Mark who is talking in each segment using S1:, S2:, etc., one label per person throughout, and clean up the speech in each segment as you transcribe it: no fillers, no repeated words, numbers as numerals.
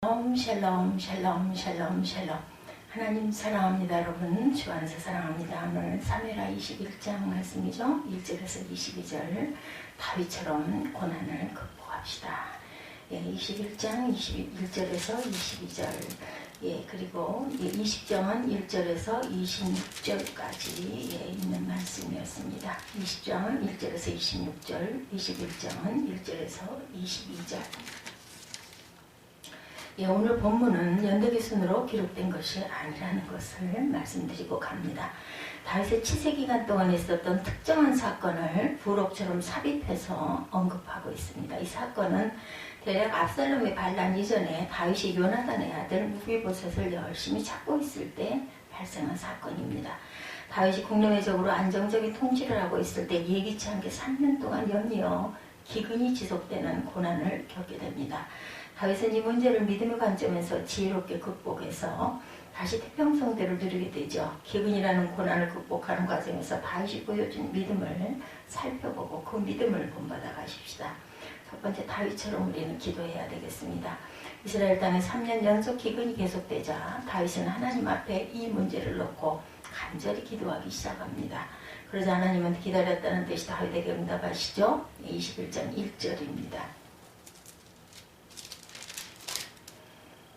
S1: 샬롬 샬롬 샬롬 샬롬. 하나님 사랑합니다. 여러분 주 안에서 사랑합니다. 오늘 사무엘하 21장 말씀이죠. 1절에서 22절. 다윗처럼 고난을 극복합시다. 21장 21절에서 22절. 그리고 20장은 1절에서 26절까지 있는 말씀이었습니다. 20장은 1절에서 26절, 21장은 1절에서 22절. 오늘 본문은 연대기순으로 기록된 것이 아니라는 것을 말씀드리고 갑니다. 다윗의 치세기간 동안 있었던 특정한 사건을 부록처럼 삽입해서 언급하고 있습니다. 이 사건은 대략 압살롬의 반란 이전에 다윗이 요나단의 아들 무비보셋을 열심히 찾고 있을 때 발생한 사건입니다. 다윗이 국내외적으로 안정적인 통치를 하고 있을 때 예기치 않게 3년 동안 연이어 기근이 지속되는 고난을 겪게 됩니다. 다윗은 이 문제를 믿음의 관점에서 지혜롭게 극복해서 다시 태평성대를 누리게 되죠. 기근이라는 고난을 극복하는 과정에서 다윗이 보여준 믿음을 살펴보고 그 믿음을 본받아 가십시다. 첫 번째, 다윗처럼 우리는 기도해야 되겠습니다. 이스라엘 땅에 3년 연속 기근이 계속되자 다윗은 하나님 앞에 이 문제를 놓고 간절히 기도하기 시작합니다. 그러자 하나님은 기다렸다는 뜻이 다윗에게 응답하시죠. 21장 1절입니다.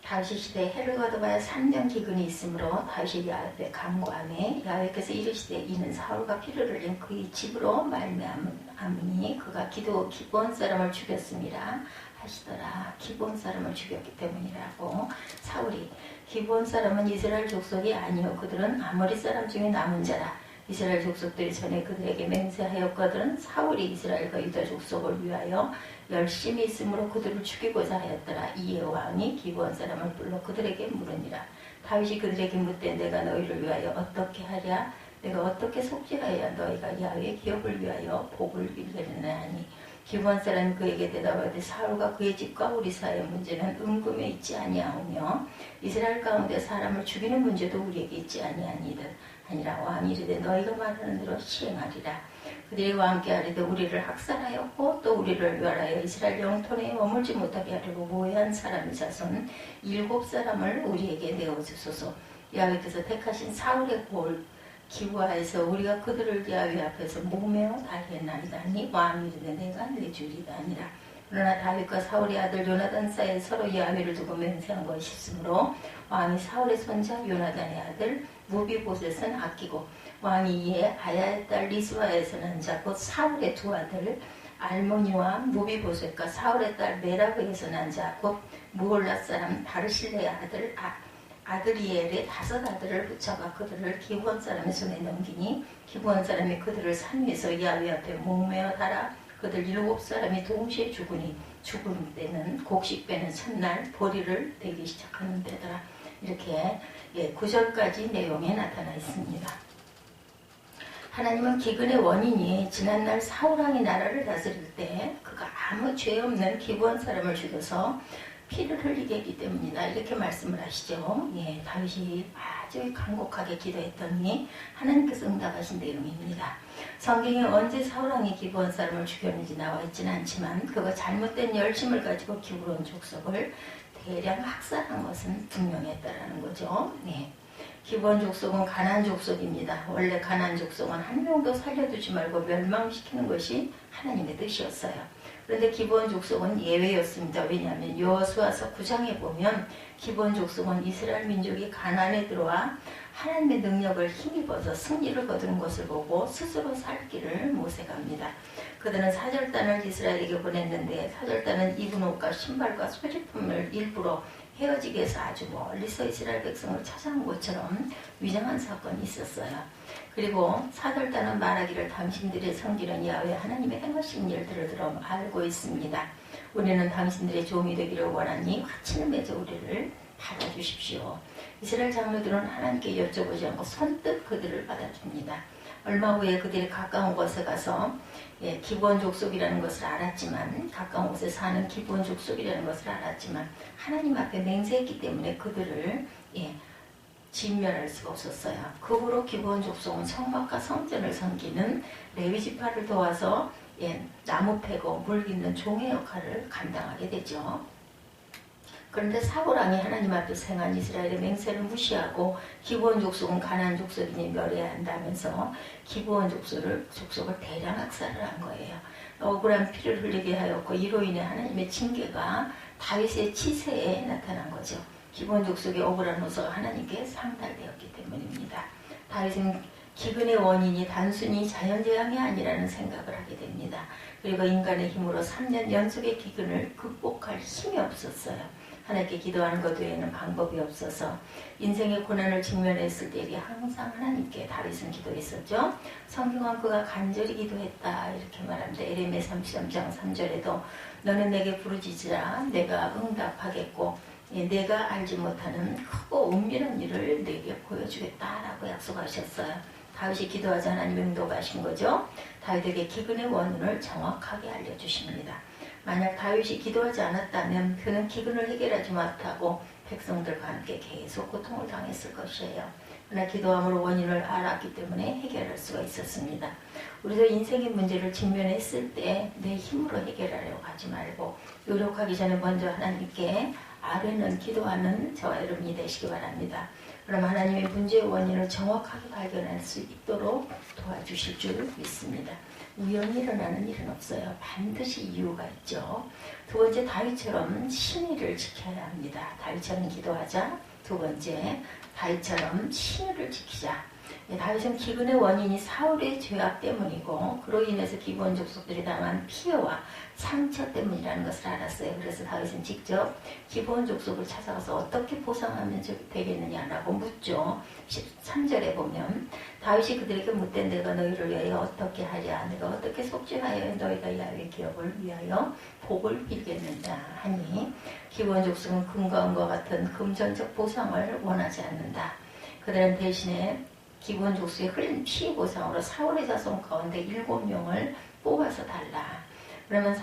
S1: 다윗 시대에 해를 거둬봐야 3년 기근이 있으므로 다윗이 야훼 간구하매 야훼께서 이르시되 이는 사울과 피를 흘린 그의 집으로 말미암으니 그가 기브온 사람을 죽였음이라 하시더라. 기브온 사람을 죽였기 때문이라고. 사울이 기브온 사람은 이스라엘 족속이 아니요 그들은 아모리 사람 중에 남은 자라. 이스라엘 족속들이 전에 그들에게 맹세하였거든. 사울이 이스라엘과 유다 족속을 위하여 열심히 있으므로 그들을 죽이고자 하였더라. 이에 왕이 기브온 사람을 불러 그들에게 물으니라. 다윗이 그들에게 묻되 내가 너희를 위하여 어떻게 하랴? 내가 어떻게 속죄하여 너희가 야훼의 기업을 위하여 복을 빌리느냐 하니 기브온 사람이 그에게 대답하되 사울과 그의 집과 우리 사이의 문제는 은금에 있지 아니하오며 이스라엘 가운데 사람을 죽이는 문제도 우리에게 있지 아니하니이다. 아니라 왕이 이르되 너희가 말하는 대로 시행하리라. 그들이 왕께 아뢰되 우리를 학살하였고 또 우리를 멸하여 이스라엘 영토 내에 머물지 못하게 하려고 모해한 사람의 자손 7사람을 우리에게 내어주소서. 야훼께서 택하신 사울의 골 기브아에서 우리가 그들을 야훼 앞에서 모매어 달했나이다 하니 왕이 이르되 내가 내주리다 아니라. 그러나 다윗과 사울의 아들 요나단 사이에 서로 야훼를 두고 맹세한 것이 있으므로 왕이 사울의 손자 요나단의 아들 무비보셋은 아끼고 왕이 이에 아야의 딸 리스바에서 난 자 곧 사울의 두 아들 알모니와 무비보셋과 사울의 딸 메라브에서 난 자 곧 무올랏 사람 바르실레의 아들 아드리엘의 5 아들을 붙여가 그들을 기브온 사람의 손에 넘기니 기브온 사람이 그들을 산 위에서 야훼 앞에 목매어 달아 그들 7사람이 동시에 죽으니 죽은 때는 곡식 빼는 첫날 보리를 대기 시작하는 때더라. 이렇게 9절까지 내용에 나타나 있습니다. 하나님은 기근의 원인이 지난날 사울왕이 나라를 다스릴 때 그가 아무 죄 없는 기브온 사람을 죽여서 피를 흘리게 했기 때문이다. 이렇게 말씀을 하시죠. 다윗이 아주 간곡하게 기도했더니 하나님께서 응답하신 내용입니다. 성경에 언제 사울왕이 기브온 사람을 죽였는지 나와 있지는 않지만 그가 잘못된 열심을 가지고 기브온 족속을 대량 학살한 것은 분명했다라는 거죠. 기브온 족속은 가나안 족속입니다. 원래 가나안 족속은 한 명도 살려두지 말고 멸망시키는 것이 하나님의 뜻이었어요. 그런데 기브온 족속은 예외였습니다. 왜냐하면 여호수아서 9장에 보면 기브온 족속은 이스라엘 민족이 가나안에 들어와 하나님의 능력을 힘입어서 승리를 거두는 것을 보고 스스로 살 길을 모색합니다. 그들은 사절단을 이스라엘에게 보냈는데 사절단은 입은 옷과 신발과 소지품을 일부러 헤어지게 해서 아주 멀리서 이스라엘 백성을 찾아온 것처럼 위장한 사건이 있었어요. 그리고 사절단은 말하기를 당신들의 성기는 야훼 하나님의 행하신 일들을 들어 알고 있습니다. 우리는 당신들의 종이 되기를 원하니 화친을 맺어 우리를 받아주십시오. 이스라엘 장로들은 하나님께 여쭤보지 않고 선뜻 그들을 받아줍니다. 얼마 후에 그들이 가까운 곳에 가서 기브온 족속이라는 것을 알았지만 가까운 곳에 사는 기브온 족속이라는 것을 알았지만 하나님 앞에 맹세했기 때문에 그들을 진멸할 수가 없었어요. 그 후로 기브온 족속은 성막과 성전을 섬기는 레위 지파를 도와서 나무 패고 물 깃는 종의 역할을 감당하게 되죠. 그런데 사고랑이 하나님 앞에서 행한 이스라엘의 맹세를 무시하고 기브온 족속은 가나안 족속이니 멸해야 한다면서 기브온 족속을 대량 학살을 한 거예요. 억울한 피를 흘리게 하였고 이로 인해 하나님의 징계가 다윗의 치세에 나타난 거죠. 기브온 족속의 억울한 호소가 하나님께 상달되었기 때문입니다. 다윗은 기근의 원인이 단순히 자연재앙이 아니라는 생각을 하게 됩니다. 그리고 인간의 힘으로 3년 연속의 기근을 극복할 힘이 없었어요. 하나님께 기도하는 것 외에는 방법이 없어서 인생의 고난을 직면했을 때에 항상 하나님께 다윗은 기도했었죠. 성경은 그가 간절히 기도했다 이렇게 말합니다. 에레미야 33장 3절에도 너는 내게 부르짖으라 내가 응답하겠고 내가 알지 못하는 크고 은밀한 일을 내게 보여주겠다라고 약속하셨어요. 다윗이 기도하자 하나님이 응답하신 거죠. 다윗에게 기근의 원인을 정확하게 알려주십니다. 만약 다윗이 기도하지 않았다면 그는 기근을 해결하지 못하고 백성들과 함께 계속 고통을 당했을 것이에요. 그러나 기도함으로 원인을 알았기 때문에 해결할 수가 있었습니다. 우리도 인생의 문제를 직면했을 때 내 힘으로 해결하려고 하지 말고 노력하기 전에 먼저 하나님께 아뢰는 기도하는 저와 여러분이 되시기 바랍니다. 그럼 하나님의 문제의 원인을 정확하게 발견할 수 있도록 도와주실 줄 믿습니다. 우연히 일어나는 일은 없어요. 반드시 이유가 있죠. 두 번째, 다윗처럼 신의를 지켜야 합니다. 다윗처럼 기도하자. 두 번째, 다윗처럼 신의를 지키자. 다윗은 기근의 원인이 사울의 죄악 때문이고 그로 인해서 기브온 족속들이 당한 피해와 상처 때문이라는 것을 알았어요. 그래서 다윗은 직접 기브온 족속을 찾아가서 어떻게 보상하면 되겠느냐라고 묻죠. 13절에 보면 다윗이 그들에게 묻되 내가 너희를 위하여 어떻게 하랴 내가 어떻게 속죄하여 너희가 야훼의 기업을 위하여 복을 빌겠느냐 하니 기브온 족속은 금과 은과 같은 금전적 보상을 원하지 않는다. 그들은 대신에 기브온 족속의 흘린 피 보상으로 사울의 자손 가운데 7명을 뽑아서 달라. 그러면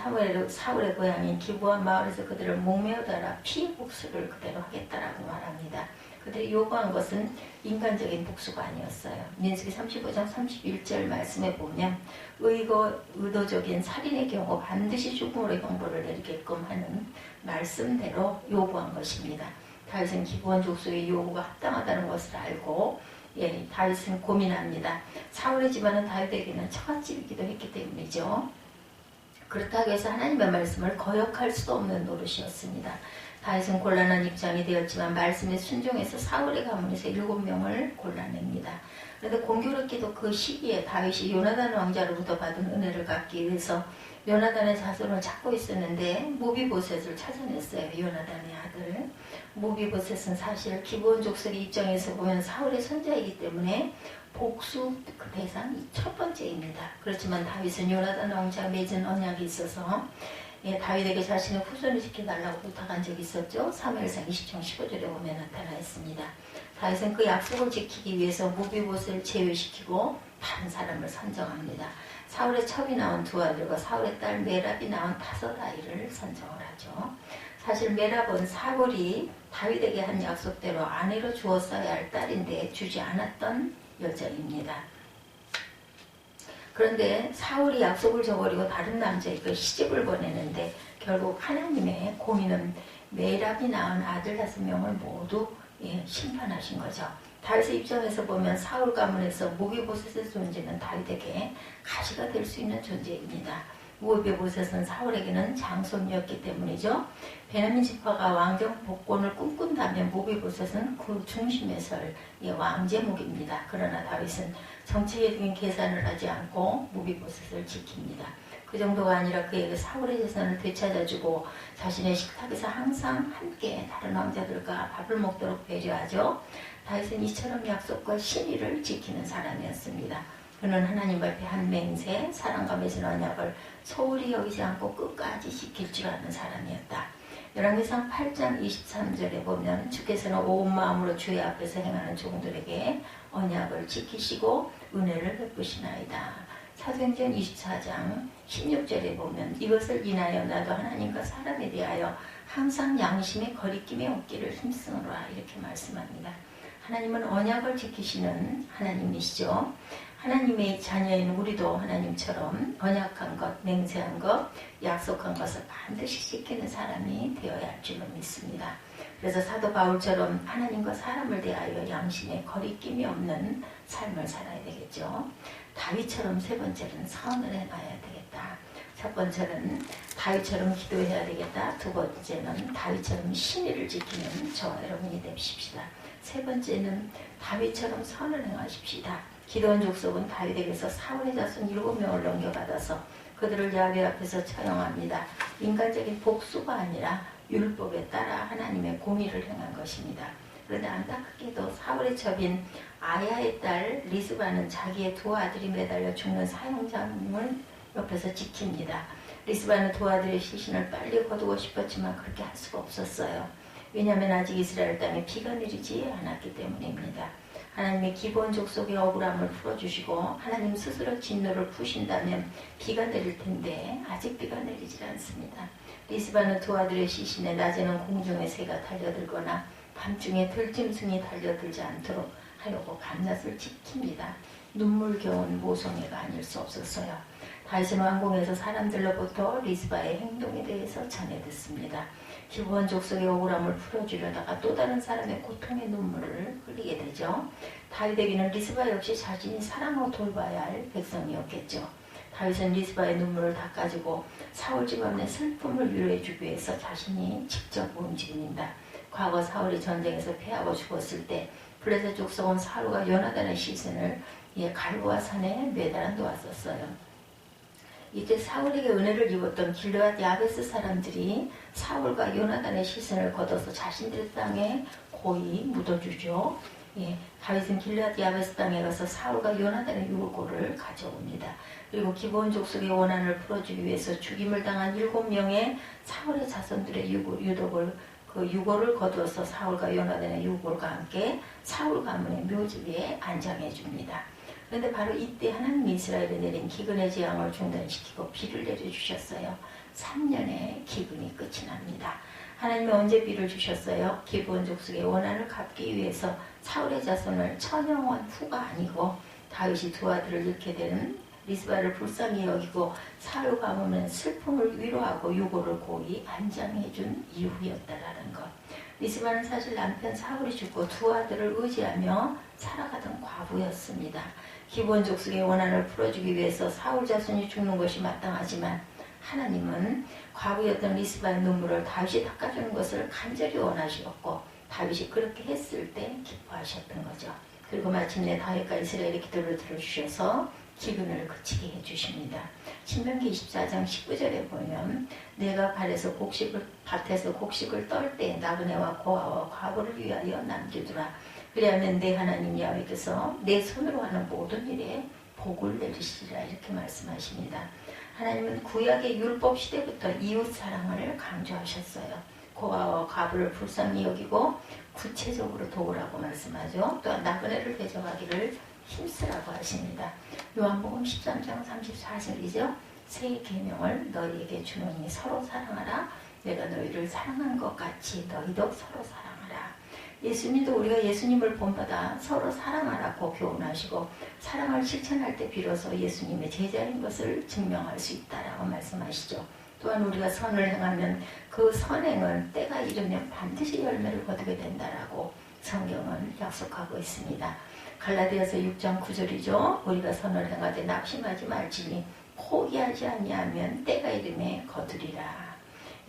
S1: 사울의 고향인 기브온 마을에서 그들을 목매어 달아 피 복수를 그대로 하겠다라고 말합니다. 그들이 요구한 것은 인간적인 복수가 아니었어요. 민수기 35장 31절 말씀에 보면 의도적인 살인의 경우 반드시 죽음으로 형벌을 내리게끔 하는 말씀대로 요구한 것입니다. 다윗은 기브온 족속의 요구가 합당하다는 것을 알고 다윗은 고민합니다. 사울의 집안은 다윗에게는 처갓집이기도 했기 때문이죠. 그렇다고 해서 하나님의 말씀을 거역할 수도 없는 노릇이었습니다. 다윗은 곤란한 입장이 되었지만 말씀에 순종해서 사울의 가문에서 7명을 골라냅니다. 그런데 공교롭게도 그 시기에 다윗이 요나단 왕자로부터 받은 은혜를 갖기 위해서 요나단의 자손을 찾고 있었는데 모비보셋을 찾아냈어요. 요나단의 아들. 모비보셋은 사실 기브온 족속의 입장에서 보면 사울의 손자이기 때문에 복수 그 대상이 첫 번째입니다. 그렇지만 다윗은 요나단 왕자가 맺은 언약이 있어서 다윗에게 자신의 후손을 지켜달라고 부탁한 적이 있었죠. 사무엘상 20장 15절에 보면 나타나 있습니다. 다윗은 그 약속을 지키기 위해서 모비보셋을 제외시키고 다른 사람을 선정합니다. 사울의 첩이 낳은 2아들과 사울의 딸 메랍이 낳은 5아이를 선정을 하죠. 사실 메랍은 사울이 다윗에게 한 약속대로 아내로 주었어야 할 딸인데 주지 않았던 여자입니다. 그런데 사울이 약속을 저버리고 다른 남자에게 시집을 보내는데 결국 하나님의 공의는 메랍이 낳은 아들 5명을 모두 심판하신 거죠. 다윗의 입장에서 보면 사울 가문에서 모비보셋의 존재는 다윗에게 가시가 될 수 있는 존재입니다. 모비보셋은 사울에게는 장손이었기 때문이죠. 베냐민 지파가 왕정 복권을 꿈꾼다면 모비보셋은 그 중심에 설 왕제목입니다. 그러나 다윗은 정치적인 계산을 하지 않고 모비보셋을 지킵니다. 그 정도가 아니라 그에게 사울의 재산을 되찾아주고 자신의 식탁에서 항상 함께 다른 왕자들과 밥을 먹도록 배려하죠. 다윗은 이처럼 약속과 신의를 지키는 사람이었습니다. 그는 하나님 앞에 한 맹세, 사랑과 맺은 언약을 소홀히 여기지 않고 끝까지 지킬 줄 아는 사람이었다. 열왕기상 8장 23절에 보면 주께서는 온 마음으로 주의 앞에서 행하는 종들에게 언약을 지키시고 은혜를 베푸시나이다. 사도행전 24장 16절에 보면 이것을 인하여 나도 하나님과 사람에 대하여 항상 양심의 거리낌이 없기를 힘쓰노라 이렇게 말씀합니다. 하나님은 언약을 지키시는 하나님이시죠. 하나님의 자녀인 우리도 하나님처럼 언약한 것, 맹세한 것, 약속한 것을 반드시 지키는 사람이 되어야 할 줄로 믿습니다. 그래서 사도 바울처럼 하나님과 사람을 대하여 양심에 거리낌이 없는 삶을 살아야 되겠죠. 다윗처럼 세 번째는 선을 행해야 되겠다. 첫 번째는 다윗처럼 기도해야 되겠다. 두 번째는 다윗처럼 신의를 지키는 저와 여러분이 되십시다. 세 번째는 다윗처럼 선을 행하십시다. 기드온 족속은 다윗에게서 사울의 자손 7명을 넘겨받아서 그들을 야훼 앞에서 처형합니다. 인간적인 복수가 아니라 율법에 따라 하나님의 공의를 행한 것입니다. 그런데 안타깝게도 사울의 첩인 아야의 딸 리스바는 자기의 두 아들이 매달려 죽는 사형장을 옆에서 지킵니다. 리스바는 두 아들의 시신을 빨리 거두고 싶었지만 그렇게 할 수가 없었어요. 왜냐하면 아직 이스라엘 땅에 비가 내리지 않았기 때문입니다. 하나님의 기본 족속의 억울함을 풀어주시고 하나님 스스로 진노를 푸신다면 비가 내릴 텐데 아직 비가 내리지 않습니다. 리스바는 두 아들의 시신에 낮에는 공중의 새가 달려들거나 밤중에 들짐승이 달려들지 않도록 하려고 밤낮을 지킵니다. 눈물겨운 모성애가 아닐 수 없었어요. 다윗은 왕궁에서 사람들로부터 리스바의 행동에 대해서 전해 듣습니다. 기브온 족속의 억울함을 풀어주려다가 또 다른 사람의 고통의 눈물을 흘리게 되죠. 다윗에게는 리스바 역시 자신이 사랑하고 돌봐야 할 백성이었겠죠. 다윗은 리스바의 눈물을 닦아주고 사울 집안의 슬픔을 위로해주기 위해서 자신이 직접 움직입니다. 과거 사울이 전쟁에서 패하고 죽었을 때 블레셋 족속은 사울과 요나단의 시신을 갈보아 산에 매달아 놓았었어요. 이때 사울에게 은혜를 입었던 길르앗 야베스 사람들이 사울과 요나단의 시신을 걷어서 자신들의 땅에 고이 묻어주죠. 다윗은 길르앗 야베스 땅에 가서 사울과 요나단의 유골을 가져옵니다. 그리고 기브온 족속의 원한을 풀어주기 위해서 죽임을 당한 7명의 사울의 자손들의 유골을 거두어서 사울과 요나단의 유골과 함께 사울 가문의 묘지 위에 안장해 줍니다. 그런데 바로 이때 하나님 이스라엘에 내린 기근의 재앙을 중단시키고 비를 내려주셨어요. 3년의 기근이 끝이 납니다. 하나님이 언제 비를 주셨어요? 기브온 족속의 원한을 갚기 위해서 사울의 자손을 처형한 후가 아니고 다윗이 두 아들을 잃게 되는 리스바를 불쌍히 여기고 사울 가문의 슬픔을 위로하고 유골을 고이 안장해준 이후였다라는 것. 리스바는 사실 남편 사울이 죽고 두 아들을 의지하며 살아가던 과부였습니다. 기브온 족속의 원한을 풀어주기 위해서 사울 자손이 죽는 것이 마땅하지만 하나님은 과부였던 리스바의 눈물을 다윗이 닦아주는 것을 간절히 원하셨고 다윗이 그렇게 했을 때 기뻐하셨던 거죠. 그리고 마침내 다윗과 이스라엘의 기도를 들어주셔서 기근을 그치게 해주십니다. 신명기 24장 19절에 보면 내가 밭에서 곡식을 떨 때 나그네와 고아와 과부를 위하여 남겨두라. 그리하면 내 하나님 야훼께서 내 손으로 하는 모든 일에 복을 내리시리라 이렇게 말씀하십니다. 하나님은 구약의 율법 시대부터 이웃 사랑을 강조하셨어요. 고아와 과부를 불쌍히 여기고 구체적으로 도우라고 말씀하죠. 또한 나그네를 대접하기를 힘쓰라고 하십니다. 요한복음 13장 34절이죠. 새 계명을 너희에게 주노니 서로 사랑하라. 내가 너희를 사랑한 것 같이 너희도 서로 사랑하라. 예수님도 우리가 예수님을 본받아 서로 사랑하라고 교훈하시고 사랑을 실천할 때 비로소 예수님의 제자인 것을 증명할 수 있다라고 말씀하시죠. 또한 우리가 선을 행하면 그 선행은 때가 이르면 반드시 열매를 거두게 된다라고 성경은 약속하고 있습니다. 갈라디아서 6장 9절이죠. 우리가 선을 행하되 낙심하지 말지니 포기하지 아니하면 때가 이르매 거두리라.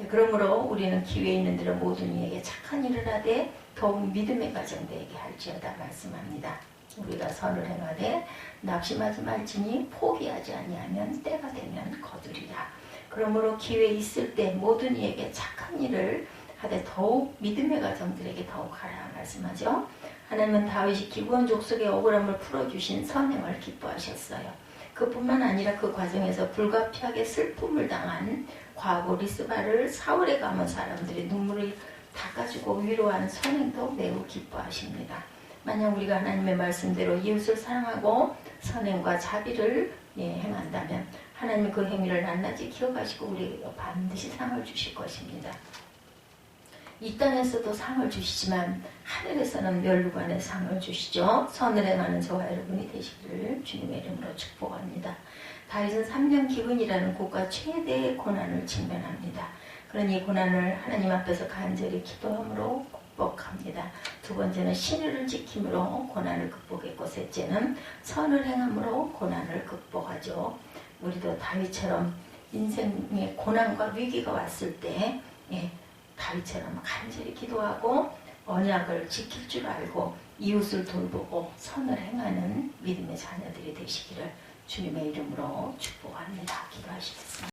S1: 그러므로 우리는 기회 있는 대로 모든 이에게 착한 일을 하되 더욱 믿음의 가정되게 할지어다 말씀합니다. 우리가 선을 행하되 낙심하지 말지니 포기하지 아니하면 때가 되면 거두리라. 그러므로 기회 있을 때 모든 이에게 착한 일을 하되 더욱 믿음의 가정들에게 더욱 하라 말씀하죠. 하나님은 다윗이 기브온 족속의 억울함을 풀어주신 선행을 기뻐하셨어요. 그뿐만 아니라 그 과정에서 불가피하게 슬픔을 당한 과부 리스바를 사울에 가문 사람들이 눈물을 닦아주고 위로한 선행도 매우 기뻐하십니다. 만약 우리가 하나님의 말씀대로 이웃을 사랑하고 선행과 자비를 행한다면 하나님은 그 행위를 낱낱이 기억하시고 우리에게 반드시 상을 주실 것입니다. 이 땅에서도 상을 주시지만 하늘에서는 멸류관의 상을 주시죠. 선을 행하는 저와 여러분이 되시기를 주님의 이름으로 축복합니다. 다윗은 3년 기근이라는 국가 최대의 고난을 직면합니다. 그런 이 고난을 하나님 앞에서 간절히 기도함으로 극복합니다. 두 번째는 신의를 지킴으로 고난을 극복했고, 셋째는 선을 행함으로 고난을 극복하죠. 우리도 다윗처럼 인생의 고난과 위기가 왔을 때 다윗처럼 간절히 기도하고 언약을 지킬 줄 알고 이웃을 돌보고 선을 행하는 믿음의 자녀들이 되시기를 주님의 이름으로 축복합니다. 기도하시겠습니다.